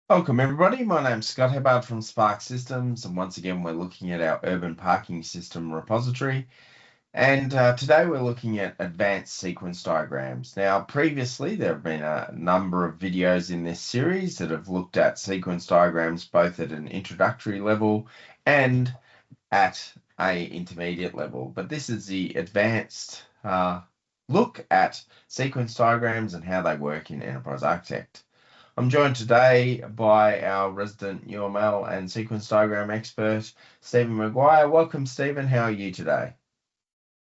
Welcome everybody, my name's Scott Hebbard from Sparx Systems, and once again we're looking at our urban parking system repository, and today we're looking at advanced sequence diagrams. Now previously there have been a number of videos in this series that have looked at sequence diagrams both at an introductory level and at a intermediate level, but this is the advanced look at sequence diagrams and how they work in Enterprise Architect. I'm joined today by our resident UML and sequence diagram expert, Stephen Maguire. Welcome, Stephen. How are you today?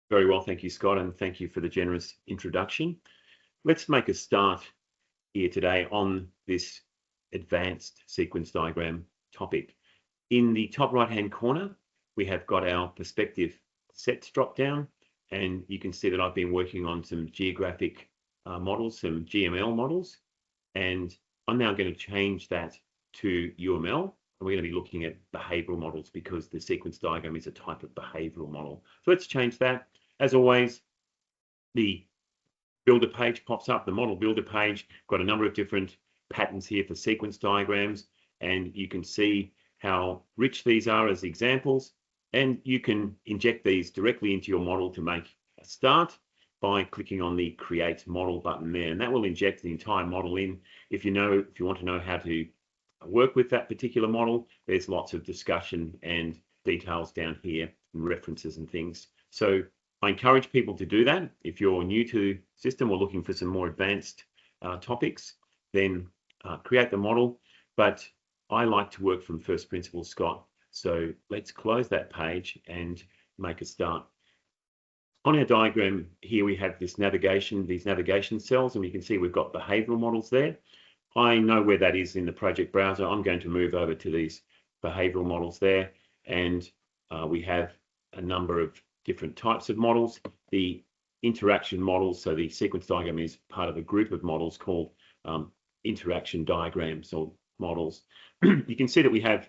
Very well, thank you, Scott, and thank you for the generous introduction. Let's make a start here today on this advanced sequence diagram topic. In the top right-hand corner, we have got our perspective sets drop down, and you can see that I've been working on some geographic models, some GML models, and I'm now going to change that to UML, and we're going to be looking at behavioral models because the sequence diagram is a type of behavioral model. So let's change that. As always, the builder page pops up, the model builder page. Got a number of different patterns here for sequence diagrams, and you can see how rich these are as examples, and you can inject these directly into your model to make a start by clicking on the create model button there, and that will inject the entire model in. If you want to know how to work with that particular model, there's lots of discussion and details down here and references and things. So I encourage people to do that. If you're new to the system or looking for some more advanced topics, then create the model. But I like to work from first principles, Scott. So let's close that page and make a start. On our diagram here, we have these navigation cells, and you can see we've got behavioral models there. I know where that is in the project browser. I'm going to move over to these behavioral models there, and we have a number of different types of models. The interaction models, so the sequence diagram is part of a group of models called interaction diagrams or models. You can see that we have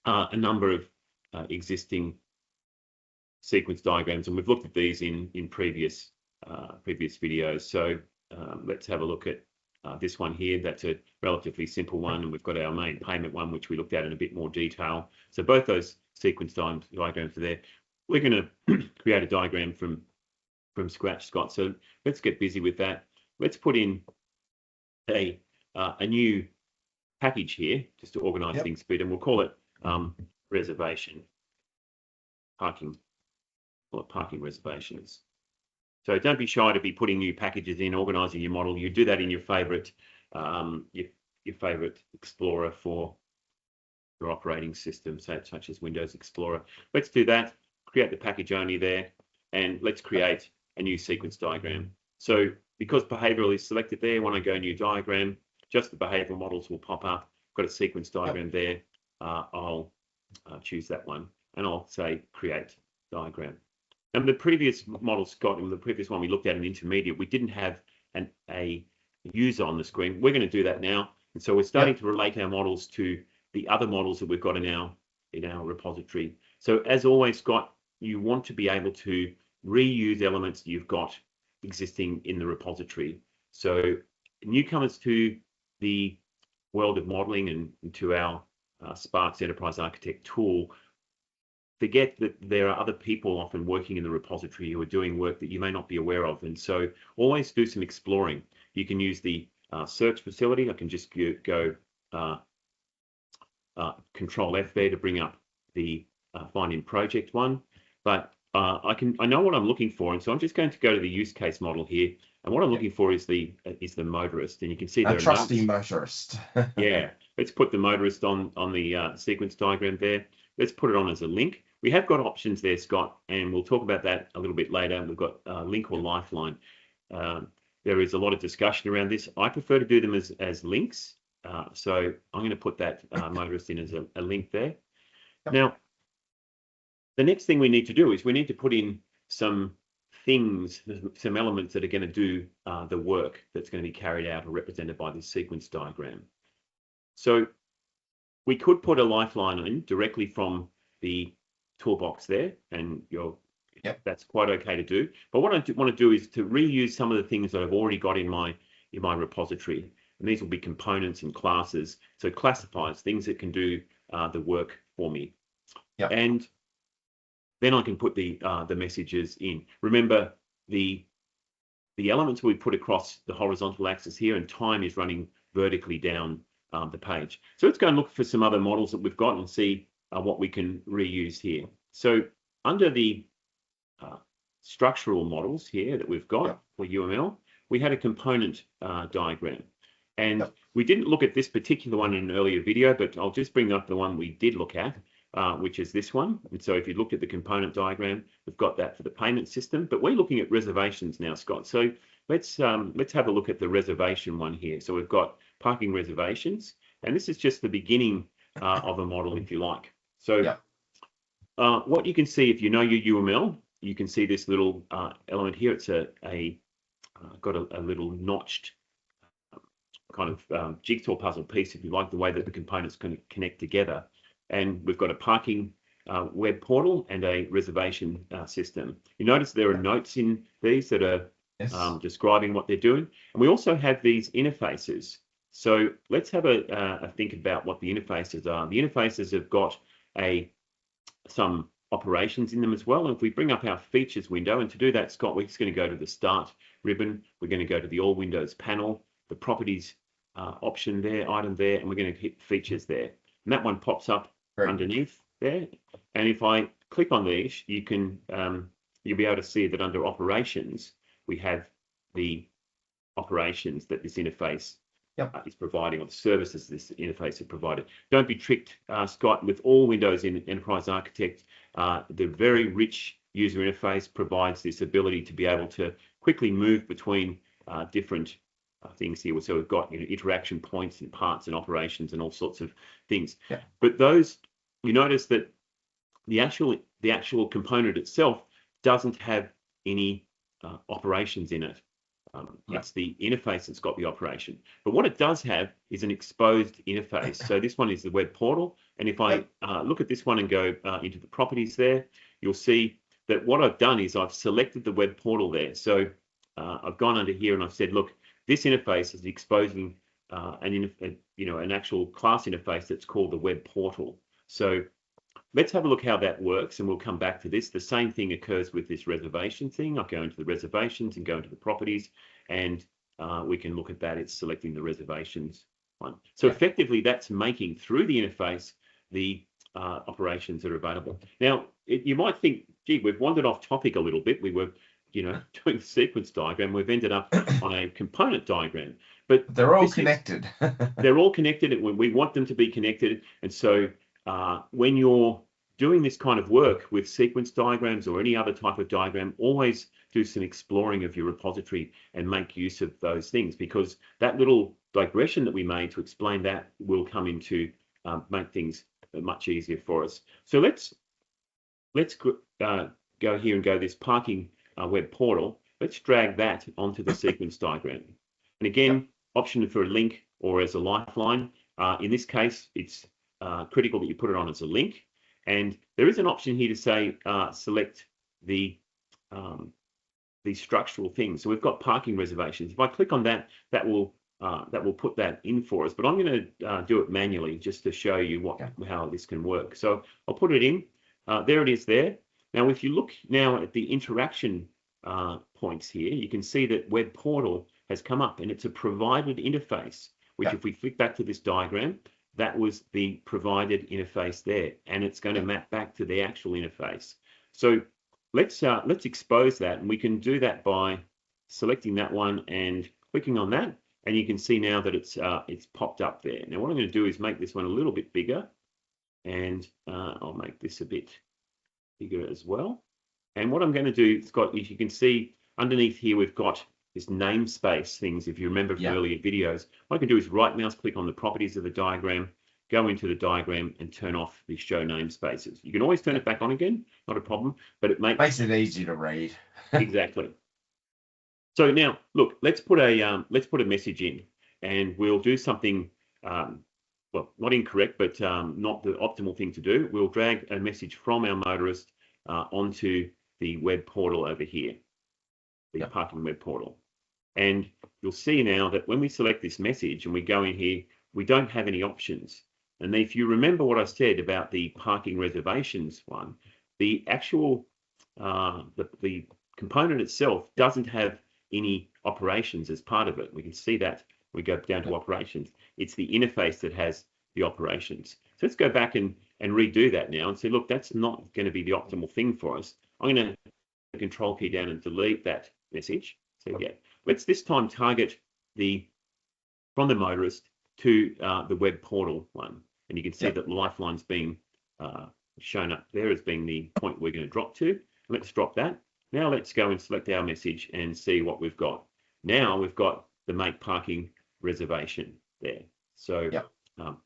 a number of existing sequence diagrams, and we've looked at these in previous videos. So let's have a look at this one here. That's a relatively simple one, and we've got our main payment one, which we looked at in a bit more detail. So both those sequence diagrams are there. We're going to create a diagram from scratch, Scott. So let's get busy with that. Let's put in a new package here just to organize things a bit, and we'll call it reservation parking. Parking reservations. So don't be shy to be putting new packages in, organizing your model. You do that in your favorite Explorer for your operating system, such as Windows Explorer. Let's do that. Create the package only there, and let's create a new sequence diagram. So because behavioral is selected there, when I go new diagram, just the behavioral models will pop up. Got a sequence diagram there. I'll choose that one, and I'll say create diagram. And the previous model, Scott, in the previous one we looked at an intermediate, we didn't have a user on the screen. We're going to do that now. And so we're starting to relate our models to the other models that we've got in our repository. So as always, Scott, you want to be able to reuse elements you've got existing in the repository. So newcomers to the world of modeling and to our Sparx Enterprise Architect tool, forget that there are other people often working in the repository who are doing work that you may not be aware of. And so always do some exploring. You can use the search facility. I can just go Control F there to bring up the Find in Project one. But I know what I'm looking for, and so I'm just going to go to the use case model here. And what I'm looking for is the motorist, and you can see there a trusty motorist. Yeah, let's put the motorist on the sequence diagram there. Let's put it on as a link. We have got options there, Scott, and we'll talk about that a little bit later. We've got link or lifeline. There is a lot of discussion around this. I prefer to do them as links. So I'm going to put that motorist in as a link there. Yep. Now, the next thing we need to do is we need to put in some things, some elements that are going to do the work that's going to be carried out or represented by this sequence diagram. So we could put a lifeline in directly from the toolbox there, and that's quite okay to do. But what I want to do is to reuse some of the things that I've already got in my repository. and these will be components and classes. So classifiers, things that can do the work for me. Yep. And then I can put the messages in. Remember, the elements we put across the horizontal axis here, and time is running vertically down the page. So let's go and look for some other models that we've got and see what we can reuse here. So under the structural models here that we've got for UML, we had a component diagram. And we didn't look at this particular one in an earlier video, but I'll just bring up the one we did look at, which is this one. And so if you looked at the component diagram, we've got that for the payment system, but we're looking at reservations now, Scott. So let's have a look at the reservation one here. So we've got parking reservations, and this is just the beginning of a model, if you like. So what you can see, if you know your UML, you can see this little element here. It's got a little notched kind of jigsaw puzzle piece, if you like, the way that the components can connect together. And we've got a parking web portal and a reservation system. You notice there are notes in these that are describing what they're doing. And we also have these interfaces. So let's have a think about what the interfaces are. The interfaces have got some operations in them as well. And if we bring up our features window, and to do that, Scott, we're just going to go to the start ribbon. We're going to go to the all windows panel, the properties option there, item there, and we're going to hit features there. And that one pops up underneath there. And if I click on these, you can you'll be able to see that under operations, we have the operations that this interface is providing, or the services this interface is provided. Don't be tricked, Scott, with all Windows in Enterprise Architect. The very rich user interface provides this ability to be able to quickly move between different things here. So we've got interaction points and parts and operations and all sorts of things. But those, you notice that the actual component itself doesn't have any operations in it. It's the interface that's got the operation. But what it does have is an exposed interface. So this one is the web portal. And if I look at this one and go into the properties there, you'll see that what I've done is I've selected the web portal there. So I've gone under here and I've said, look, this interface is exposing an actual class interface that's called the web portal. So let's have a look how that works, and we'll come back to this. The same thing occurs with this reservation thing. I'll go into the reservations and go into the properties, and we can look at that. It's selecting the reservations one. So effectively, that's making through the interface the operations that are available. Now, you might think, gee, we've wandered off topic a little bit. We were doing the sequence diagram. We've ended up on a component diagram. But they're all connected. They're all connected, and we want them to be connected. And so when you're doing this kind of work with sequence diagrams or any other type of diagram, always do some exploring of your repository and make use of those things, because that little digression that we made to explain that will come into make things much easier for us. So let's go here and go this parking web portal. Let's drag that onto the sequence diagram. And again, option for a link or as a lifeline. In this case, it's critical that you put it on as a link. And there is an option here to say select the structural things. So we've got parking reservations. If I click on that, that will put that in for us. But I'm going to do it manually just to show you how this can work. So I'll put it in. There it is there. Now, if you look now at the interaction points here, you can see that web portal has come up, and it's a provided interface, which if we flick back to this diagram, that was the provided interface there, and it's going to map back to the actual interface. So let's expose that, and we can do that by selecting that one and clicking on that, and you can see now that it's popped up there. Now what I'm going to do is make this one a little bit bigger, and I'll make this a bit bigger as well. And what I'm going to do, Scott, is you can see underneath here we've got this namespace things. If you remember from earlier videos, what I can do is right mouse click on the properties of the diagram, go into the diagram and turn off the show namespaces. You can always turn it back on again, not a problem, but it makes it easy to read. Exactly. So now look, let's put a message in, and we'll do something well, not incorrect, but not the optimal thing to do. We'll drag a message from our motorist onto the web portal over here, the parking web portal. And you'll see now that when we select this message and we go in here, we don't have any options. And if you remember what I said about the parking reservations one, the actual, the component itself doesn't have any operations as part of it. We can see that we go down to operations. It's the interface that has the operations. So let's go back and redo that now and say, look, that's not going to be the optimal thing for us. I'm going to control key down and delete that message. So yeah, let's this time target from the motorist to the web portal one. And you can see that Lifeline's being shown up there as being the point we're going to drop to. Let's drop that. Now let's go and select our message and see what we've got. Now we've got the make parking reservation there. So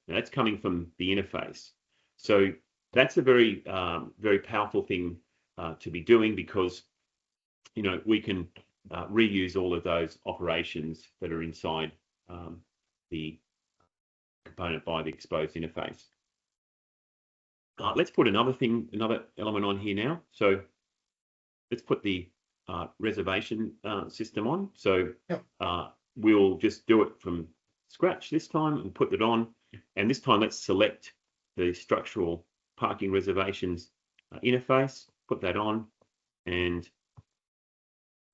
that's coming from the interface. So that's a very, very powerful thing to be doing, because, you know, we can reuse all of those operations that are inside the component by the exposed interface. Let's put another element on here now. So let's put the reservation system on. So we'll just do it from scratch this time and put it on. And this time, let's select the structural parking reservations interface, put that on, and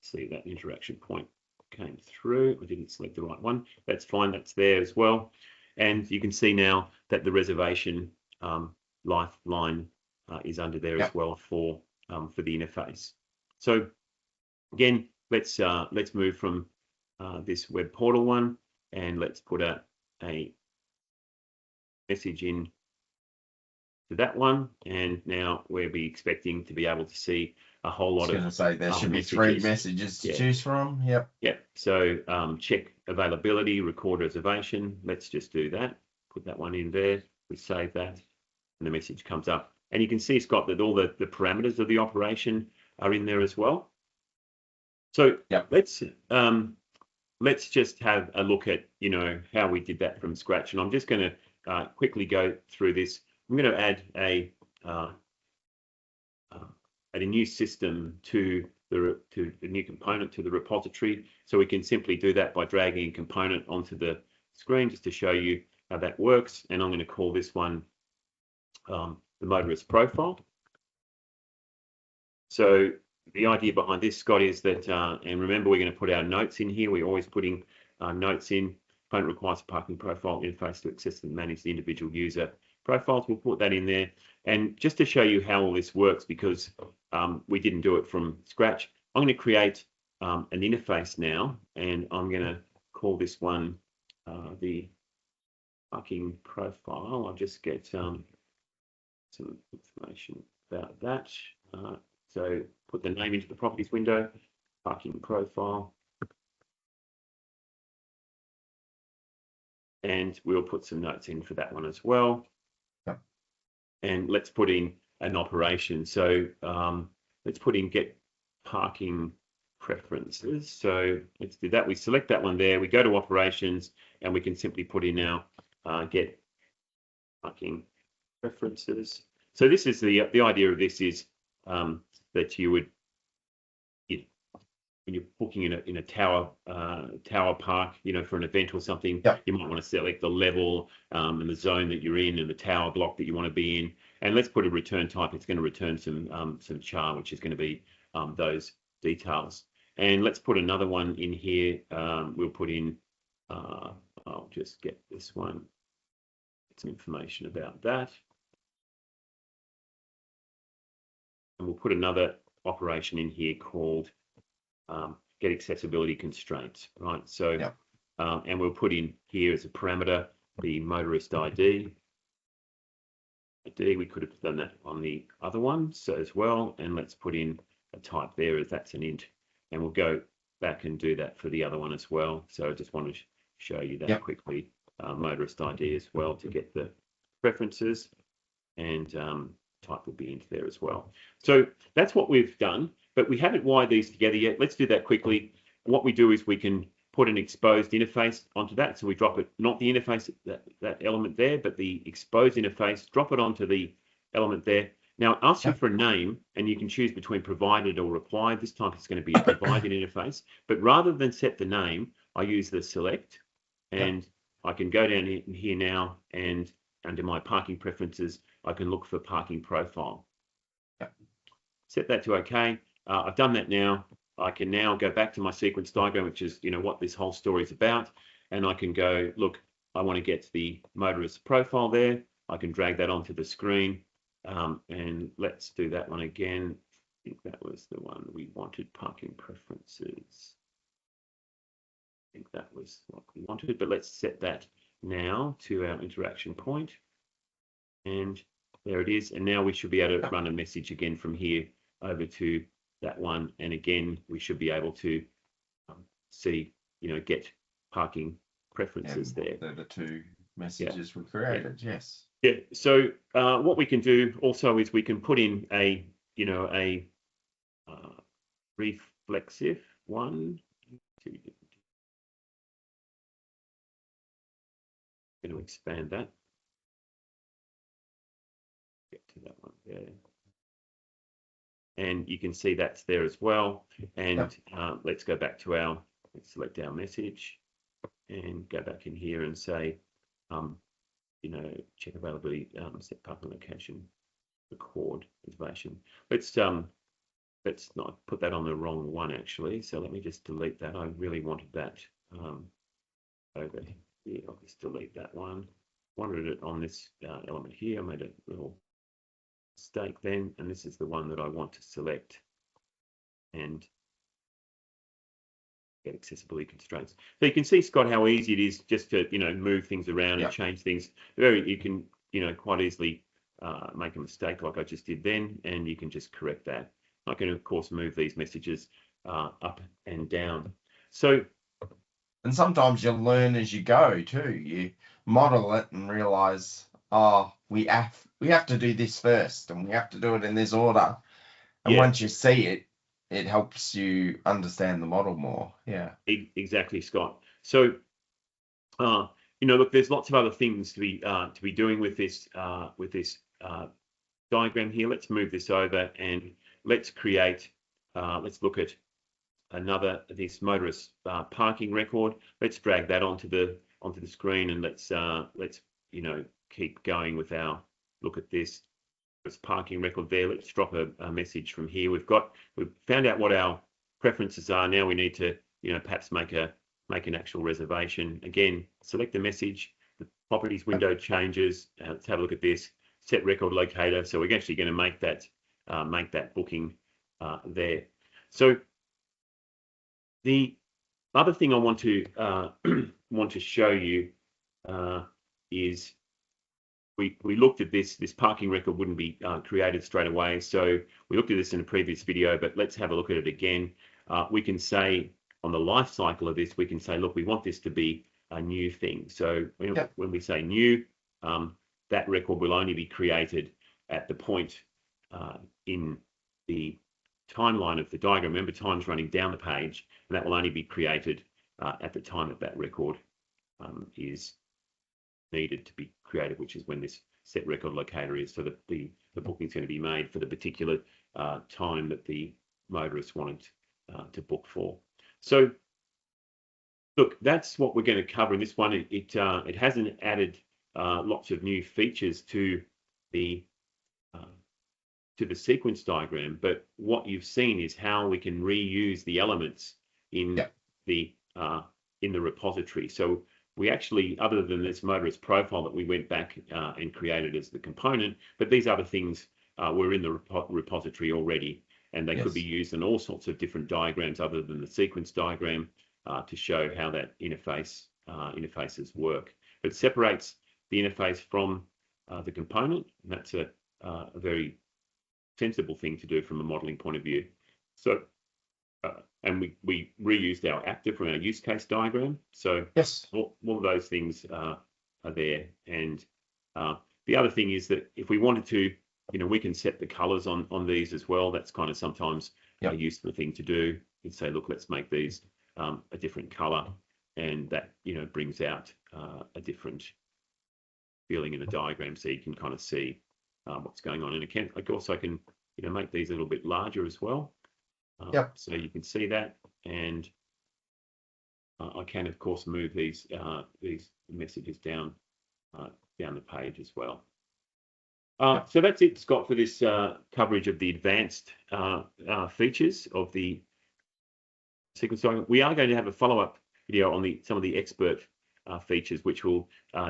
see that interaction point came through. I didn't select the right one. That's fine. That's there as well. And you can see now that the reservation lifeline is under there as well for the interface. So again, let's move from this web portal one, and let's put a message in to that one. And now we'll be expecting to be able to see a whole lot of. I was going to say there should be 3 messages to choose from. Yep. So check availability, record reservation. Let's just do that. Put that one in there. We save that, and the message comes up. And you can see, Scott, that all the parameters of the operation are in there as well. So let's just have a look at, you know, how we did that from scratch. And I'm just going to quickly go through this. I'm going to add a new system to the new component to the repository. So we can simply do that by dragging a component onto the screen, just to show you how that works. And I'm going to call this one the motorist profile. So the idea behind this, Scott, is that, and remember, we're going to put our notes in here. We're always putting notes in. Component requires a parking profile interface to access and manage the individual user profiles. We'll put that in there. And just to show you how all this works, because we didn't do it from scratch, I'm going to create an interface now, and I'm going to call this one the parking profile. I'll just get some information about that. So put the name into the properties window, parking profile. And we'll put some notes in for that one as well. And let's put in an operation. So let's put in get parking preferences. So let's do that. We select that one there. We go to operations, and we can simply put in our get parking preferences. So this is the idea of this is that you would, when you're booking in a tower park, you know, for an event or something, you might want to select the level and the zone that you're in and the tower block that you want to be in. And let's put a return type. It's going to return some char, which is going to be those details. And let's put another one in here. We'll put in, I'll just get this one, some information about that. And we'll put another operation in here called get accessibility constraints, right? So, and we'll put in here as a parameter the motorist ID. We could have done that on the other one so as well. And let's put in a type there as that's an int. And we'll go back and do that for the other one as well. So I just want to show you that quickly. Motorist ID as well to get the preferences, and type will be into there as well. So that's what we've done, but we haven't wired these together yet. Let's do that quickly. What we do is we can put an exposed interface onto that. So we drop it, not the interface, that element there, but the exposed interface, drop it onto the element there. Now, ask you for a name, and you can choose between provided or required. This time it's going to be a provided interface, but rather than set the name, I use the select, and I can go down here now, and under my parking preferences, I can look for parking profile. Set that to OK. I've done that now. I can now go back to my sequence diagram, which is what this whole story is about, and I can go, look, I want to get the motorist profile there. I can drag that onto the screen, and let's do that one again. I think that was the one we wanted, parking preferences. I think that was what we wanted, but let's set that now to our interaction point. And there it is. And now we should be able to run a message again from here over to that one. And again, we should be able to see, get parking preferences there. The two messages were created, yes. Yeah. So what we can do also is we can put in a reflexive one. I'm going to expand that. Get to that one there. And you can see that's there as well. And let's go back to let's select our message and go back in here and say, check availability, set parking location, record reservation. Let's not put that on the wrong one actually. So let me just delete that. I really wanted that over here. I'll just delete that one. Wanted it on this element here. I made a little mistake then, and this is the one that I want to select and get accessibility constraints. So you can see, Scott, how easy it is just to move things around and change things. You can quite easily make a mistake like I just did then, and you can just correct that. I can of course move these messages up and down. So, and sometimes you learn as you go too. You model it and realize, we have to do this first, and we have to do it in this order. And once you see it, it helps you understand the model more. Yeah, exactly, Scott. So, look, there's lots of other things to be doing with this diagram here. Let's move this over and let's create. Let's look at this motorist parking record. Let's drag that onto the screen, and let's keep going with our look at this parking record there. Let's drop a message from here. We've found out what our preferences are. Now we need to perhaps make an actual reservation. Again, select the message. The properties window changes. Let's have a look at this. Set record locator. So we're actually going to make that booking there. So the other thing I want to show you is we looked at this parking record wouldn't be created straight away. So we looked at this in a previous video, but let's have a look at it again. We can say on the life cycle of this, we can say, look, we want this to be a new thing. So when we say new, that record will only be created at the point in the timeline of the diagram. Remember, time's running down the page, and that will only be created at the time that record is needed to be created, which is when this set record locator is. So the booking is going to be made for the particular time that the motorist wanted to book for. So look, that's what we're going to cover in this one. It hasn't added lots of new features to the sequence diagram, but what you've seen is how we can reuse the elements in the repository. So we actually, other than this motorist profile that we went back and created as the component, but these other things were in the repository already, and they could be used in all sorts of different diagrams other than the sequence diagram to show how that interfaces work. It separates the interface from the component, and that's a very sensible thing to do from a modeling point of view. So, and we reused our active from our use case diagram. So all of those things are there. And the other thing is that if we wanted to, we can set the colors on these as well. That's kind of sometimes a useful thing to do. You say, look, let's make these a different color, and that brings out a different feeling in the diagram, so you can kind of see what's going on. And again, I can make these a little bit larger as well. So you can see that, and I can, of course, move these messages down the page as well. So that's it, Scott, for this coverage of the advanced features of the sequence diagram. We are going to have a follow-up video on some of the expert features, which will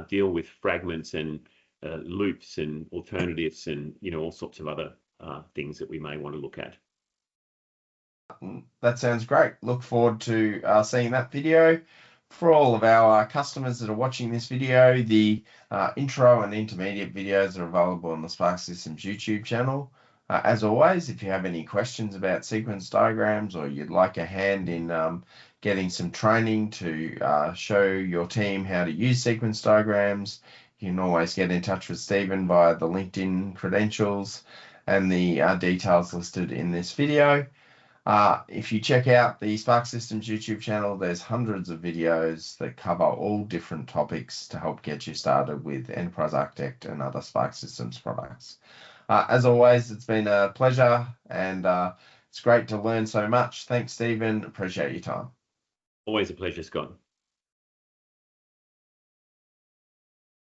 deal with fragments and loops and alternatives and all sorts of other things that we may want to look at. That sounds great. Look forward to seeing that video. For all of our customers that are watching this video, the intro and intermediate videos are available on the Sparx Systems YouTube channel. As always, if you have any questions about sequence diagrams or you'd like a hand in getting some training to show your team how to use sequence diagrams, you can always get in touch with Stephen via the LinkedIn credentials and the details listed in this video. If you check out the Sparx Systems YouTube channel, there's hundreds of videos that cover all different topics to help get you started with Enterprise Architect and other Sparx Systems products. As always, it's been a pleasure, and it's great to learn so much. Thanks, Stephen. Appreciate your time. Always a pleasure, Scott.